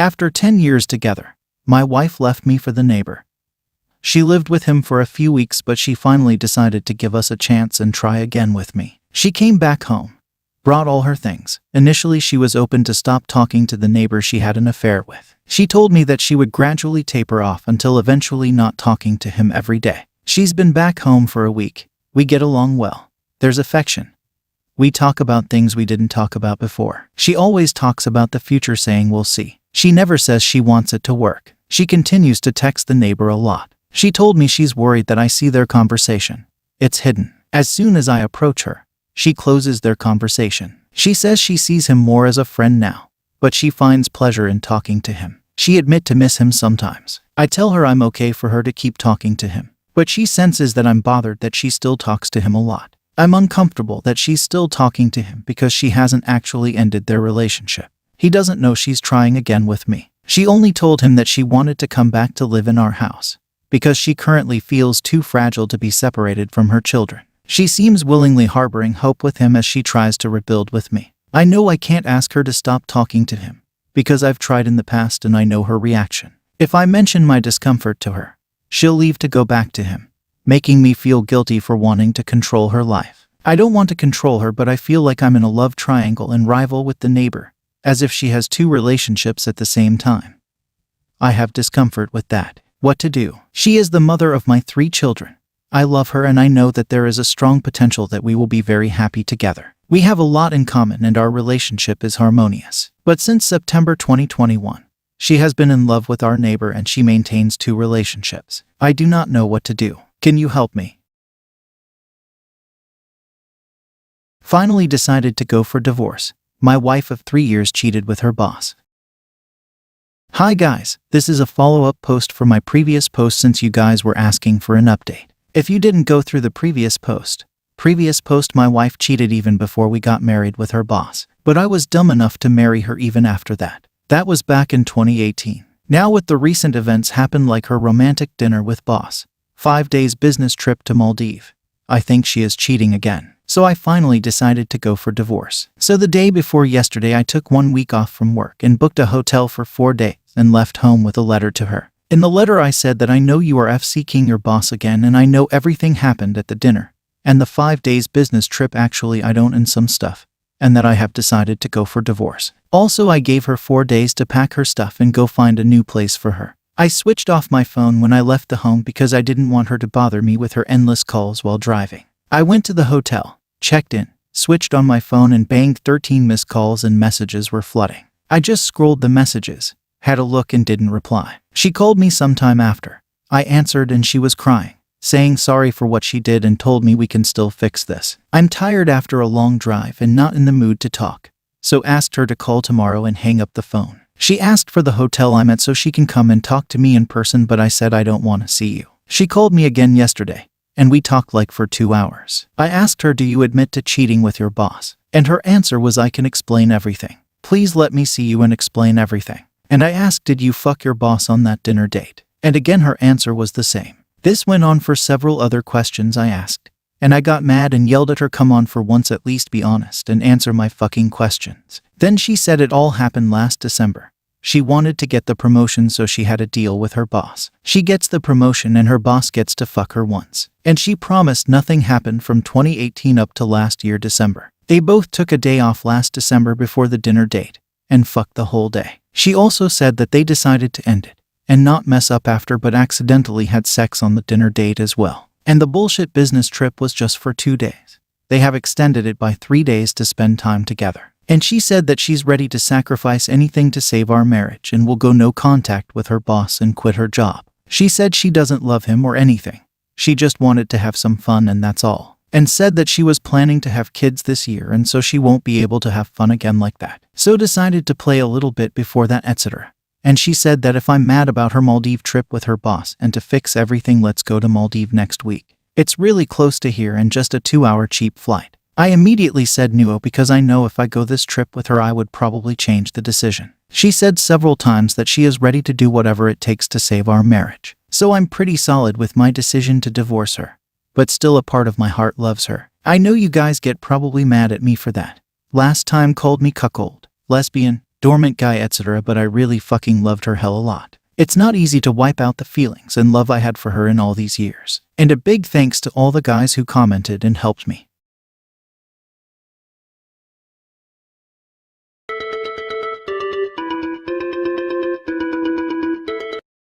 After 10 years together, my wife left me for the neighbor. She lived with him for a few weeks, but she finally decided to give us a chance and try again with me. She came back home, brought all her things. Initially, she was open to stop talking to the neighbor she had an affair with. She told me that she would gradually taper off until eventually not talking to him every day. She's been back home for a week. We get along well. There's affection. We talk about things we didn't talk about before. She always talks about the future, saying we'll see. She never says she wants it to work. She continues to text the neighbor a lot. She told me she's worried that I see their conversation. It's hidden. As soon as I approach her, she closes their conversation. She says she sees him more as a friend now, but she finds pleasure in talking to him. She admits to miss him sometimes. I tell her I'm okay for her to keep talking to him, but she senses that I'm bothered that she still talks to him a lot. I'm uncomfortable that she's still talking to him because she hasn't actually ended their relationship. He doesn't know she's trying again with me. She only told him that she wanted to come back to live in our house because she currently feels too fragile to be separated from her children. She seems willingly harboring hope with him as she tries to rebuild with me. I know I can't ask her to stop talking to him because I've tried in the past and I know her reaction. If I mention my discomfort to her, she'll leave to go back to him, making me feel guilty for wanting to control her life. I don't want to control her, but I feel like I'm in a love triangle and rival with the neighbor, as if she has two relationships at the same time. I have discomfort with that. What to do? She is the mother of my 3 children. I love her and I know that there is a strong potential that we will be very happy together. We have a lot in common and our relationship is harmonious. But since September 2021, she has been in love with our neighbor and she maintains 2 relationships. I do not know what to do. Can you help me? Finally decided to go for divorce. My wife of 3 years cheated with her boss. Hi guys, this is a follow-up post for my previous post since you guys were asking for an update. If you didn't go through the previous post, my wife cheated even before we got married with her boss. But I was dumb enough to marry her even after that. That was back in 2018. Now with the recent events happen like her romantic dinner with boss, 5 days business trip to Maldives, I think she is cheating again. So I finally decided to go for divorce. So the day before yesterday I took 1 week off from work and booked a hotel for 4 days and left home with a letter to her. In the letter I said that I know you are seeking your boss again and I know everything happened at the dinner and the 5 days business trip, actually I don't, and some stuff, and that I have decided to go for divorce. Also I gave her 4 days to pack her stuff and go find a new place for her. I switched off my phone when I left the home because I didn't want her to bother me with her endless calls while driving. I went to the hotel, checked in, switched on my phone and banged 13 missed calls and messages were flooding. I just scrolled the messages, had a look and didn't reply. She called me sometime after. I answered and she was crying, saying sorry for what she did and told me we can still fix this. I'm tired after a long drive and not in the mood to talk, so asked her to call tomorrow and hang up the phone. She asked for the hotel I'm at so she can come and talk to me in person, but I said I don't want to see you. She called me again yesterday, and we talked like for 2 hours. I asked her, do you admit to cheating with your boss? And her answer was, I can explain everything. Please let me see you and explain everything. And I asked, did you fuck your boss on that dinner date? And again her answer was the same. This went on for several other questions I asked, and I got mad and yelled at her, come on, for once at least be honest and answer my fucking questions. Then she said it all happened last December. She wanted to get the promotion, so she had a deal with her boss. She gets the promotion and her boss gets to fuck her once. And she promised nothing happened from 2018 up to last year December. They both took a day off last December before the dinner date and fucked the whole day. She also said that they decided to end it and not mess up after, but accidentally had sex on the dinner date as well. And the bullshit business trip was just for 2 days. They have extended it by 3 days to spend time together. And she said that she's ready to sacrifice anything to save our marriage and will go no contact with her boss and quit her job. She said she doesn't love him or anything. She just wanted to have some fun and that's all. And said that she was planning to have kids this year and so she won't be able to have fun again like that. So decided to play a little bit before that, etc. And she said that if I'm mad about her Maldives trip with her boss and to fix everything, let's go to Maldives next week. It's really close to here and just a 2-hour cheap flight. I immediately said no because I know if I go this trip with her I would probably change the decision. She said several times that she is ready to do whatever it takes to save our marriage. So I'm pretty solid with my decision to divorce her. But still a part of my heart loves her. I know you guys get probably mad at me for that. Last time called me cuckold, lesbian, dormant guy, etc., but I really fucking loved her hell a lot. It's not easy to wipe out the feelings and love I had for her in all these years. And a big thanks to all the guys who commented and helped me.